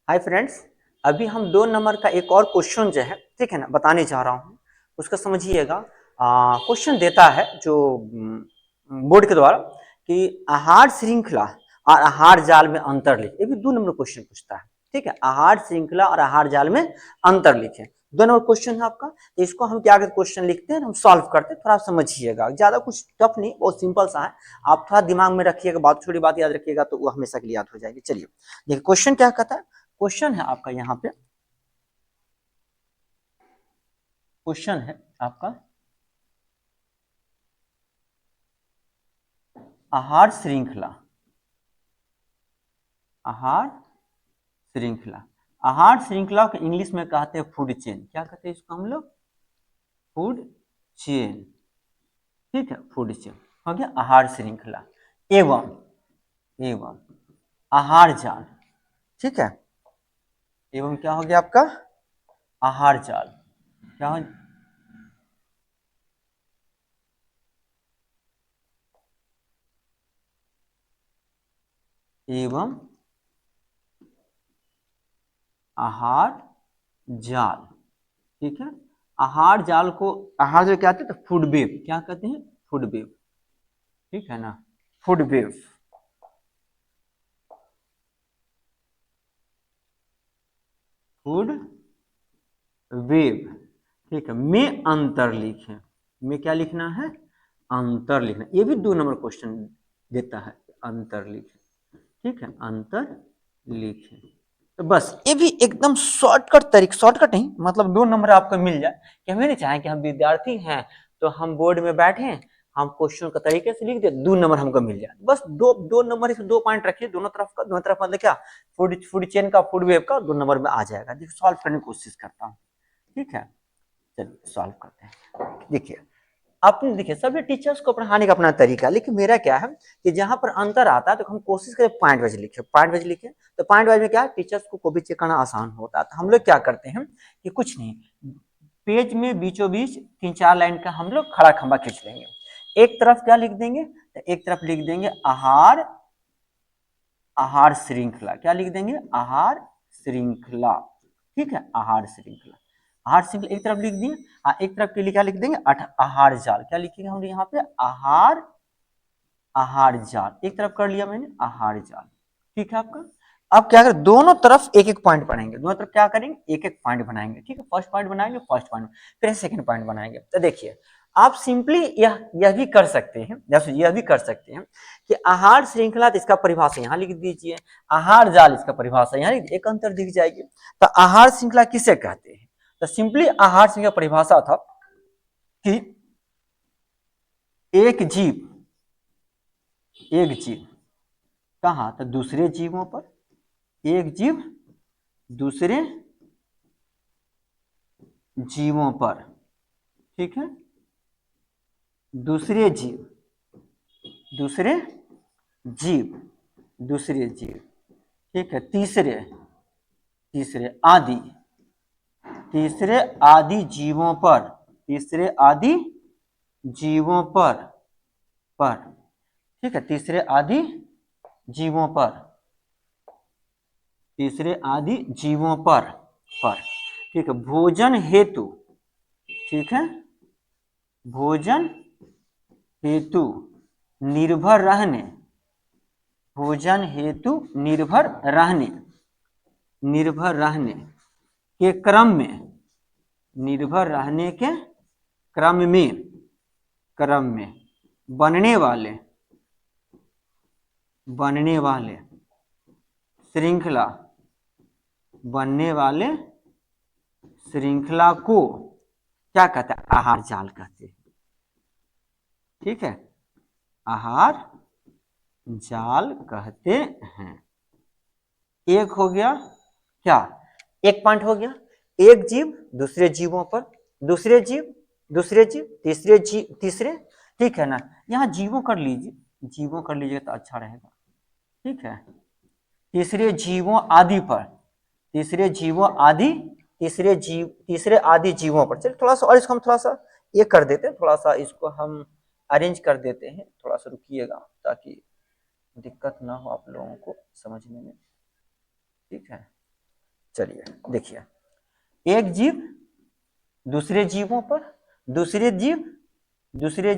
Hi friends. अभी हम 2 number का एक और क्वेश्चन जो है, ठीक है ना, बताने जा रहा हूँ। उसका समझिएगा। क्वेश्चन देता है जो बोर्ड के द्वारा कि आहार श्रृंखला और आहार जाल में अंतर लिखे। ये भी 2 नंबर क्वेश्चन पूछता है। ठीक है, आहार श्रृंखला और आहार जाल में अंतर लिखे। 2 नंबर क्वेश्चन है आपका। तो इसको हम क्या करते, क्वेश्चन लिखते हैं, हम सॉल्व करते हैं। थोड़ा समझिएगा, ज्यादा कुछ टफ नहीं, बहुत सिंपल सा है। आप थोड़ा दिमाग में रखिएगा, बात छोटी बात याद रखिएगा तो वो हमेशा के लिए याद हो जाएगी। चलिए देखिए क्वेश्चन क्या कहता है। क्वेश्चन है आपका यहाँ पे, क्वेश्चन है आपका आहार श्रृंखला। आहार श्रृंखला। आहार श्रृंखला को इंग्लिश में कहते हैं फूड चेन। क्या कहते हैं इसको हम लोग? Food chain. ठीक है, फूड चेन हो गया आहार श्रृंखला। एवं एवं आहार जाल। ठीक है, एवं क्या हो गया आपका? आहार जाल। क्या हो? एवं आहार जाल। ठीक है, आहार जाल को, आहार जो कहते हैं तो फूड वेब। क्या कहते हैं? Food web. ठीक है ना, फूड वेब। Food web. ठीक है, में अंतर लिखें। में क्या लिखना है? अंतर लिखना। ये भी 2 नंबर क्वेश्चन देता है, अंतर लिखें। ठीक है, अंतर लिखें। तो बस ये भी एकदम शॉर्टकट तरीका, शॉर्टकट नहीं मतलब 2 नंबर आपको मिल जाए। कि हमें नहीं चाहे कि हम विद्यार्थी हैं तो हम बोर्ड में बैठे हैं, हम क्वेश्चन का तरीके से लिख दे, 2 नंबर हमको मिल जाए। बस दो दो नंबर, इसमें 2 पॉइंट रखिए दोनों तरफ का। दोनों तरफ मतलब क्या? फूड फूड चेन का, फूड वेब का 2 नंबर में आ जाएगा। देखिए सॉल्व करने की कोशिश करता हूँ। ठीक है, चलिए सॉल्व करते हैं। देखिए, आपने देखिए सभी टीचर्स को पढ़ाने का अपना तरीका है, लेकिन मेरा क्या है कि जहां पर अंतर आता है तो हम कोशिश करें पॉइंट वाइज लिखे। पॉइंट वाइज लिखे तो पॉइंट वाइज में क्या है, टीचर्स को भी चेक करना आसान होता है। तो हम लोग क्या करते हैं कि कुछ नहीं, पेज में बीचों बीच 3-4 लाइन का हम लोग खड़ा खंबा खींच लेंगे। एक तरफ क्या लिख देंगे? तो एक तरफ लिख देंगे आहार, आहार श्रृंखला। क्या लिख देंगे? आहार श्रृंखला। ठीक है, आहार श्रृंखला। आहार श्रृंखला एक तरफ लिख दिए। एक तरफ के लिए क्या लिख देंगे? आहार जाल। क्या लिखेंगे हम यहाँ पे? आहार, आहार जाल। एक तरफ कर लिया मैंने, आहार जाल। ठीक है आपका। अब क्या करें, दोनों तरफ एक एक पॉइंट बनाएंगे। दोनों तरफ क्या करेंगे? एक एक पॉइंट बनाएंगे। ठीक है, फर्स्ट पॉइंट बनाएंगे, फर्स्ट पॉइंट, फिर सेकंड पॉइंट बनाएंगे। तो देखिए, आप सिंपली यह भी कर सकते हैं, जैसे यह भी कर सकते हैं कि आहार श्रृंखला, तो इसका परिभाषा यहाँ लिख दीजिए। आहार जाल, इसका परिभाषा यहाँ लिख, एक अंतर दिख जाएगी। तो आहार श्रृंखला किसे कहते हैं? तो सिंपली आहार श्रृंखला परिभाषा था कि एक जीव, एक जीव कहा? तो दूसरे जीवों पर, एक जीव दूसरे जीवों पर। ठीक है, दूसरे जीव, दूसरे जीव, दूसरे जीव। ठीक है, तीसरे, तीसरे आदि, तीसरे आदि जीवों पर, तीसरे आदि जीवों पर। ठीक है, तीसरे आदि जीवों पर, तीसरे आदि जीवों पर। ठीक है, भोजन हेतु। ठीक है, भोजन हेतु निर्भर रहने, भोजन हेतु निर्भर रहने, निर्भर रहने के क्रम में, निर्भर रहने के क्रम में, क्रम में बनने वाले, बनने वाले श्रृंखला, बनने वाले श्रृंखला को क्या कहते हैं? आहार जाल कहते हैं। ठीक है, आहार जाल कहते हैं। एक हो गया क्या? एक पॉइंट हो गया। एक जीव दूसरे जीवों पर, दूसरे जीव, दूसरे जीव, तीसरे जीव, तीसरे। ठीक है ना, यहाँ जीवों कर लीजिए, जीवों कर लीजिए तो अच्छा रहेगा। ठीक है, तीसरे जीवों आदि पर, तीसरे जीवों आदि, तीसरे जीव, तीसरे आदि जीवों पर। चलिए थोड़ा सा और इसको हम थोड़ा सा ये कर देते हैं, थोड़ा सा इसको हम अरेंज कर देते हैं। थोड़ा सा रुकिएगा ताकि दिक्कत ना हो आप लोगों को समझने में। ठीक है, चलिए देखिए, एक जीव दूसरे जीवों पर, दूसरे जीव तीसरे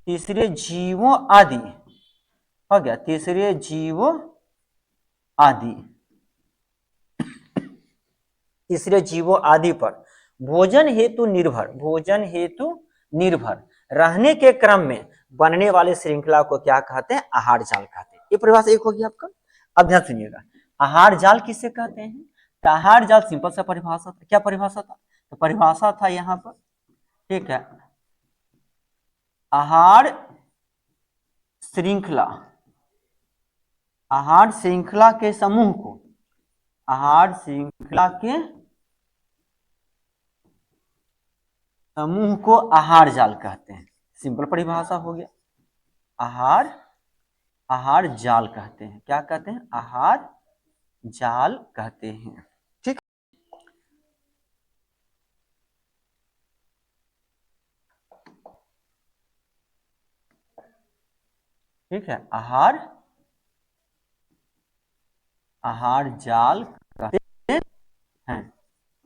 तीसरे जीवों आदि, हो गया तीसरे जीवों आदि, तीसरे जीवों आदि पर भोजन हेतु निर्भर रहने के क्रम में बनने वाले श्रृंखला को क्या कहते हैं? आहार जाल कहते हैं। ये परिभाषा एक होगी आपका। अब ध्यान सुनिएगा, आहार जाल किसे कहते हैं? तो आहार जाल सिंपल सा परिभाषा था। क्या परिभाषा था? तो परिभाषा था यहां पर, ठीक है, आहार श्रृंखला के समूह को, आहार श्रृंखला के समूह को आहार जाल कहते हैं। सिंपल परिभाषा हो गया, आहार जाल कहते हैं। क्या कहते हैं? आहार जाल कहते हैं। ठीक, ठीक है, आहार जाल कहते हैं।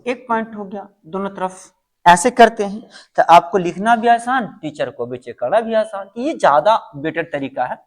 एक पॉइंट हो गया, दोनों तरफ ऐसे करते हैं तो आपको लिखना भी आसान, टीचर को भी चेक करना भी आसान। ये ज्यादा बेटर तरीका है।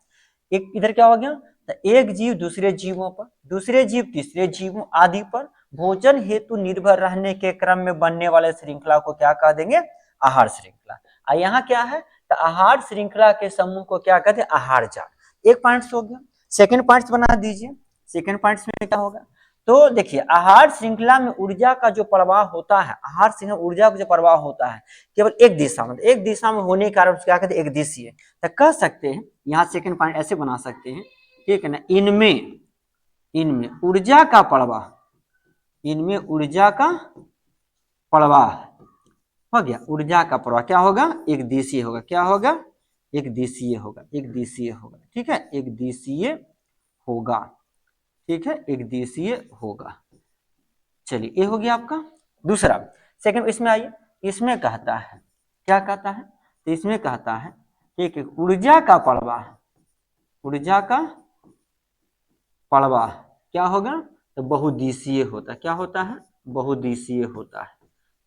एक इधर क्या हो गया? तो एक जीव दूसरे जीवों पर, दूसरे जीव तीसरे जीवों आदि पर भोजन हेतु निर्भर रहने के क्रम में बनने वाले श्रृंखला को क्या कह देंगे? आहार श्रृंखला। और यहाँ क्या है? तो आहार श्रृंखला के समूह को क्या कहते हैं? आहार जाल। एक पॉइंट हो गया। सेकेंड पॉइंट बना दीजिए। सेकेंड पॉइंट में क्या होगा? तो देखिए, आहार श्रृंखला में ऊर्जा का जो प्रवाह होता है, आहार श्रृंखला ऊर्जा का जो प्रवाह होता है केवल एक दिशा में, एक दिशा में होने के कारण क्या कहते हैं? एक दिशीय। तो कह सकते हैं यहाँ सेकंड पॉइंट ऐसे बना सकते हैं, ठीक है ना, इनमें ऊर्जा का प्रवाह, इनमें ऊर्जा का प्रवाह हो गया। ऊर्जा का प्रवाह क्या होगा? एक दिशीय होगा। क्या होगा? एक दिशीय होगा, एक दिशीय होगा। ठीक है, एक दिशीय होगा। ठीक है, एक दिशीय होगा। चलिए, ये हो गया आपका दूसरा। सेकंड इसमें आइए, इसमें कहता है, क्या कहता है? तो इसमें कहता है, ठीक है, ऊर्जा का प्रवाह, ऊर्जा का प्रवाह क्या होगा? तो बहुदिशीय होता है। क्या होता है? बहुदिशीय होता है।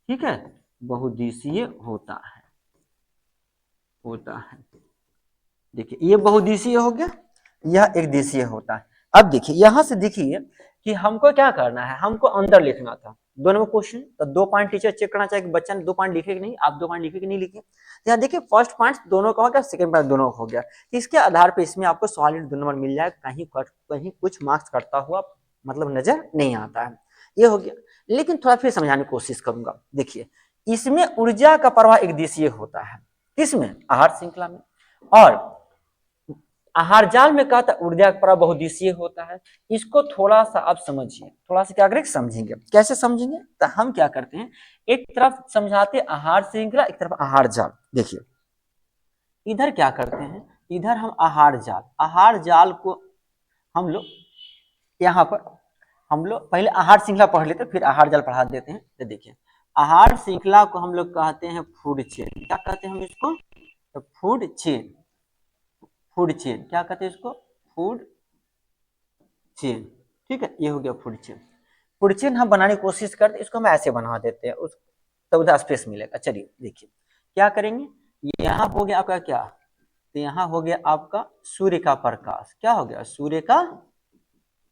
ठीक है, बहुदिशीय होता है, देखिए ये बहुदिशीय हो गया, यह एक दिशीय होता है। अब देखिए, यहां से देखिए कि हमको क्या करना है, हमको अंदर लिखना था। दो नंबर क्वेश्चन, तो 2 पॉइंट टीचर चेक करना चाहिए कि बच्चा ने 2 पॉइंट लिखे कि नहीं। आप 2 पॉइंट लिखे कि नहीं लिखे? तो यहाँ देखिए, फर्स्ट पॉइंट दोनों का हो गया, सेकंड पॉइंट दोनों का हो गया। इसके आधार पर इसमें आपको सॉलिड 2 नंबर मिल जाएगा। कहीं कुछ मार्क्स कटता हुआ मतलब नजर नहीं आता है। ये हो गया। लेकिन थोड़ा फिर समझाने की कोशिश करूंगा। देखिए, इसमें ऊर्जा का प्रवाह एक दिशीय होता है, किसमें? आहार श्रृंखला में। और आहार जाल में कहता है ऊर्जा का प्रवाह बहुदिशीय होता है। इसको थोड़ा सा आप समझिए, थोड़ा सा क्या करेंगे? समझेंगे। कैसे समझेंगे? तो हम क्या करते हैं, एक तरफ समझाते आहार श्रृंखला, एक तरफ आहार जाल। देखिए, इधर क्या करते हैं, इधर हम आहार जाल को हम लोग यहाँ पर, हम लोग पहले आहार श्रृंखला पढ़ लेते फिर आहार जाल पढ़ा देते हैं। तो देखिए, आहार श्रृंखला को हम लोग कहते हैं फूड चेन। क्या कहते हैं हम इसको? तो फूड चेन। फूड चेन क्या कहते हैं इसको? Food chain. ठीक है, ये हो गया फूड चेन। फूड चेन हम बनाने की कोशिश करते हैं, इसको हम ऐसे बना देते हैं, उस तो उधर स्पेस मिलेगा। चलिए देखिए, क्या करेंगे, यहाँ हो गया आपका क्या? तो यहाँ हो गया आपका सूर्य का प्रकाश। क्या हो गया? सूर्य का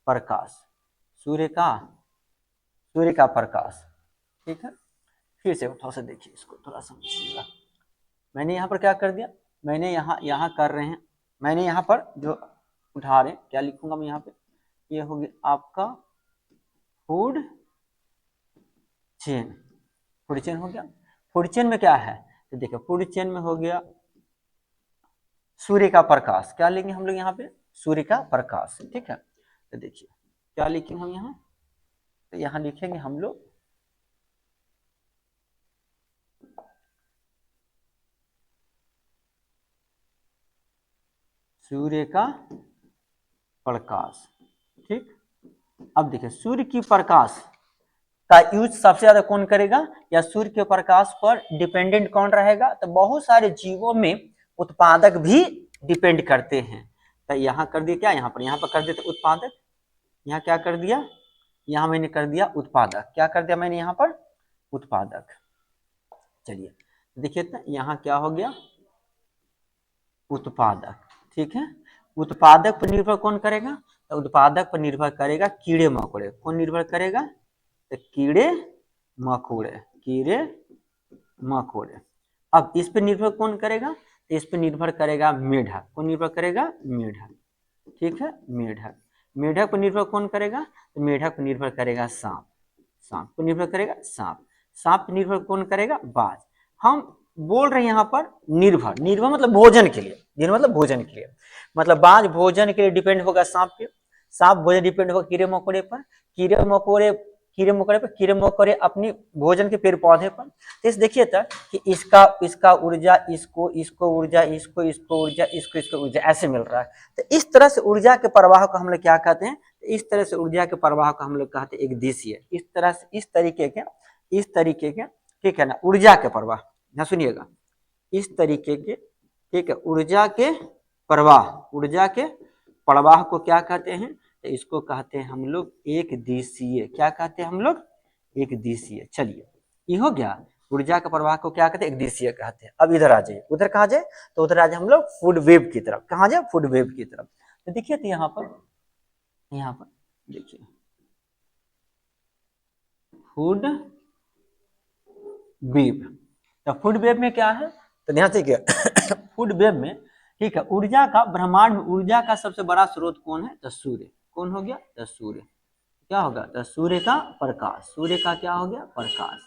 प्रकाश, सूर्य का प्रकाश। ठीक है, फिर से थोड़ा सा देखिए, इसको थोड़ा समझिएगा। मैंने यहाँ पर क्या कर दिया, मैंने यहाँ कर रहे हैं, मैंने यहाँ पर जो उठा रहे, क्या लिखूंगा मैं यहाँ पे? ये हो गया आपका फूड चेन। फूड चेन हो गया। फूड चेन में क्या है? तो देखिए, फूड चेन में हो गया सूर्य का प्रकाश। क्या लेंगे हम लोग यहाँ पे? सूर्य का प्रकाश। ठीक है, तो देखिए क्या लिखेंगे हम यहाँ? तो यहाँ लिखेंगे हम लोग सूर्य का प्रकाश। ठीक, अब देखिए, सूर्य की प्रकाश का यूज सबसे ज्यादा कौन करेगा, या सूर्य के प्रकाश पर डिपेंडेंट कौन रहेगा? तो बहुत सारे जीवों में उत्पादक भी डिपेंड करते हैं। तो यहाँ कर दिया क्या, यहाँ पर कर देते उत्पादक। यहाँ क्या कर दिया? यहाँ मैंने कर दिया उत्पादक। क्या कर दिया मैंने यहाँ पर? उत्पादक। चलिए देखिए तो यहाँ क्या हो गया? उत्पादक। ठीक है, उत्पादक पर निर्भर कौन करेगा? तो उत्पादक पर निर्भर करेगा कीड़े मकोड़े। कौन निर्भर करेगा? तो कीड़े मकोड़े, कीड़े मकोड़े। अब इस पर निर्भर कौन करेगा? तो इस पर निर्भर करेगा मेढक। कौन निर्भर करेगा? मेढक। ठीक है, मेढक। मेढक पर निर्भर कौन करेगा? तो मेढक पर निर्भर करेगा सांप। सांप पर निर्भर करेगा सांप। सांप पर निर्भर कौन करेगा? बाज। हम बोल रहे हैं यहाँ पर निर्भर। निर्भर मतलब भोजन के लिए, निर्भर मतलब भोजन के लिए। मतलब बाज भोजन के लिए डिपेंड होगा सांप पे, सांप भोजन डिपेंड होगा कीड़े मकोड़े पर, कीड़े मकोड़े अपनी भोजन के पेड़ पौधे पर। तो इस देखिए तो कि इसका ऊर्जा इसको ऊर्जा इसको ऊर्जा इसको ऊर्जा ऐसे मिल रहा है। तो इस तरह से ऊर्जा के प्रवाह को हम लोग क्या कहते हैं? इस तरह से ऊर्जा के प्रवाह को हम लोग कहते हैं एक दिशीय। इस तरह से इस तरीके के ठीक है ना ऊर्जा के प्रवाह। यहाँ सुनिएगा, इस तरीके के ठीक है ऊर्जा के प्रवाह को क्या कहते हैं? तो इसको कहते हैं हम लोग एक दिशीय। क्या कहते हैं हम लोग? एक दिशीय। चलिए ये हो गया। ऊर्जा के प्रवाह को क्या कहते हैं? एक दिशीय कहते हैं। अब इधर आ जाइए, उधर कहाँ जाए? तो उधर आ जाए हम लोग फूड वेब की तरफ। कहाँ जाए? फूड वेब की तरफ। तो देखिए तो यहाँ पर देखिए फूड वेब। तो फूड वेब में क्या है? तो ध्यान से फूड वेब में ठीक है ऊर्जा का, ब्रह्मांड में ऊर्जा का सबसे बड़ा स्रोत कौन है? तो सूर्य। कौन हो गया? तो सूर्य। क्या होगा? तो सूर्य का प्रकाश। सूर्य का क्या हो गया? प्रकाश।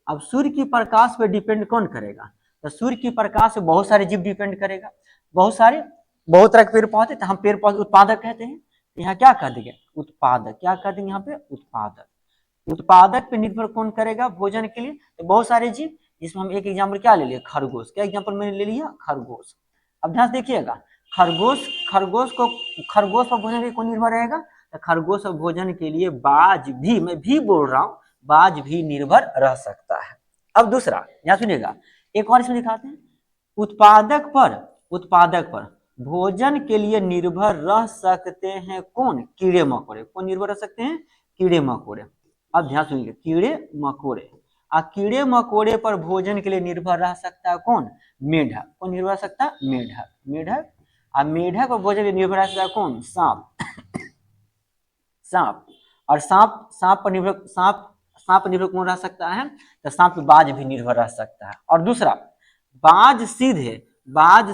अब सूर्य की प्रकाश पे डिपेंड कौन करेगा? तो सूर्य की प्रकाश पे बहुत सारे जीव डिपेंड करेगा। बहुत तरह के पेड़ पौधे। तो हम पेड़ पौधे उत्पादक कहते हैं। यहाँ क्या कह देंगे? उत्पादक। क्या कह देंगे यहाँ पे? उत्पादक। उत्पादक पे निर्भर कौन करेगा भोजन के लिए? तो बहुत सारे जीव। जिसमें हम एक एग्जाम्पल क्या ले लिया? खरगोश। क्या एग्जाम्पल मैंने ले लिया? खरगोश। अब ध्यान देखिएगा, खरगोश पर भोजन के लिए कौन निर्भर रहेगा? तो खरगोश और भोजन के लिए बाज भी, मैं भी बोल रहा हूँ, बाज भी निर्भर रह सकता है। अब दूसरा यहाँ सुनिएगा, एक और इसमें दिखाते हैं। उत्पादक पर भोजन के लिए निर्भर रह सकते हैं कौन? कीड़े मकोड़े। कौन निर्भर रह सकते हैं? कीड़े मकोड़े। अब ध्यान सुनिए, कीड़े मकोड़े। कीड़े मकोड़े पर भोजन के लिए निर्भर रह सकता है कौन? मेढक। कौन निर्भर रह सकता है? मेढक। मेढक पर भोजन के लिए निर्भर रह सकता है कौन? सांप। और सांप पर निर्भर कौन रह सकता है? तो सांप पर बाज भी निर्भर रह सकता है। और दूसरा, बाज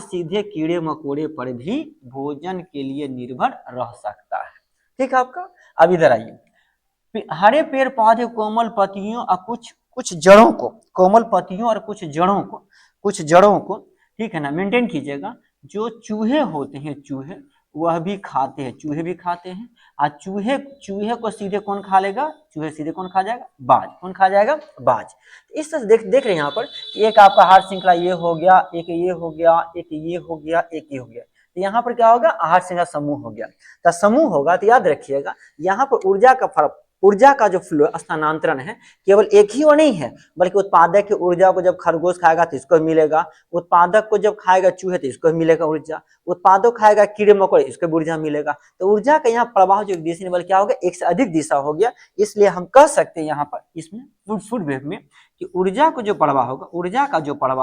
सीधे कीड़े मकोड़े पर भी भोजन के लिए निर्भर रह सकता है। ठीक है आपका। अब इधर आइए, हरे पेड़ पौधे कोमल पत्तियों और कुछ जड़ों को, कोमल पत्तियों और कुछ जड़ों को ठीक है ना मेंटेन कीजिएगा। जो चूहे होते हैं, वह भी खाते हैं, चूहे भी खाते हैं। और चूहे को सीधे कौन खा लेगा? चूहे सीधे कौन खा जाएगा? बाज। कौन खा जाएगा? बाज। इस तरह देख रहे हैं यहाँ पर कि एक आपका आहार श्रृंखला ये हो गया, एक ये हो गया, एक ये हो गया, एक ये हो गया। तो यहाँ पर क्या होगा? आहार श्रृंखला समूह हो गया। तो समूह होगा तो याद रखिएगा, यहाँ पर ऊर्जा का जो फ्लो स्थानांतरण है केवल एक ही और नहीं है, बल्कि उत्पादक की ऊर्जा को जब खरगोश खाएगा तो इसको मिलेगा, उत्पादक को जब खाएगा चूहे तो इसको मिलेगा ऊर्जा, उत्पादक खाएगा कीड़े मकोड़े इसको ऊर्जा मिलेगा। तो ऊर्जा का यहाँ प्रवाह जो दिशा बल क्या हो गया? एक से अधिक दिशा हो गया। इसलिए हम कह सकते हैं यहाँ पर इसमें फूड वेव में कि ऊर्जा का जो प्रवाह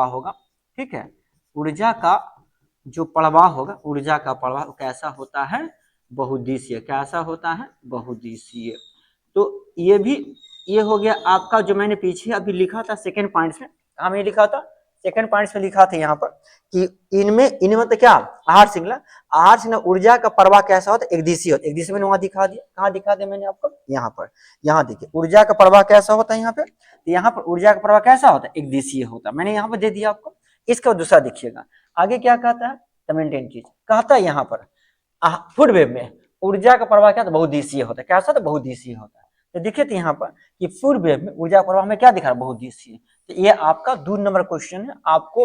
होगा ठीक है, ऊर्जा का प्रवाह कैसा होता है? बहुदिशीय। कैसा होता है? बहुदिशीय। तो ये हो गया आपका जो मैंने पीछे अभी लिखा था सेकंड पॉइंट्स में। हमें लिखा था सेकंड पॉइंट्स में लिखा था यहाँ पर कि इनमें तो क्या? आहार श्रृंखला ऊर्जा का प्रवाह कैसा होता है? एक दिशीय होता है। एक दिशा मैंने वहां दिखा दिया। कहाँ दिखा दिया मैंने आपको? यहाँ पर। यहाँ देखिए ऊर्जा का प्रवाह कैसा होता है यहाँ पे। यहाँ पर ऊर्जा का प्रवाह कैसा होता है? एक दिशीय होता है। मैंने यहाँ पर दे दिया आपको। इसका दूसरा देखिएगा आगे क्या कहता है? मेंटेन कीजिए। कहता है यहाँ पर फूड वेव में ऊर्जा का प्रवाह क्या? बहुदिशीय होता है। कैसा होता है? बहुदिशीय होता है। तो देखिए तो यहाँ पर कि फूड वेव में ऊर्जा प्रवाह में क्या दिखा रहा है? बहुदिशीय। तो ये आपका 2 नंबर क्वेश्चन है। आपको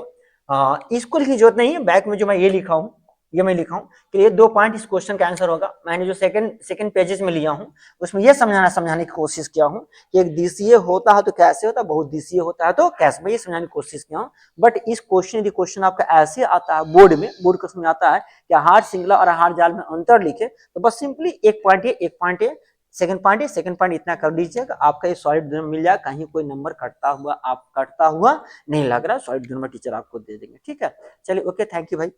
इसको लिखने की जरूरत नहीं है, बैक में जो मैं ये लिखा हूँ कि ये 2 पॉइंट इस क्वेश्चन का आंसर होगा। मैंने जो सेकंड पेजेस में लिया हूँ उसमें ये समझाने की कोशिश किया हूँ कि एक दिशीय होता है तो कैसे होता है, बहुदिशीय होता है तो कैसे, मैं ये समझाने की कोशिश किया हूँ। बट इस क्वेश्चन आपका ऐसे आता है बोर्ड क्वेश्चन में आता है कि आहार श्रृंखला और आहार जाल में अंतर लिखे, तो बस सिंपली एक पॉइंट ए सेकंड पॉइंट है, सेकंड पॉइंट इतना कर दीजिएगा, आपका ये सॉलिड मिल जाएगा, कहीं कोई नंबर कटता हुआ नहीं लग रहा, सॉलिड नंबर टीचर आपको दे देंगे। ठीक है, चलिए ओके, थैंक यू भाई।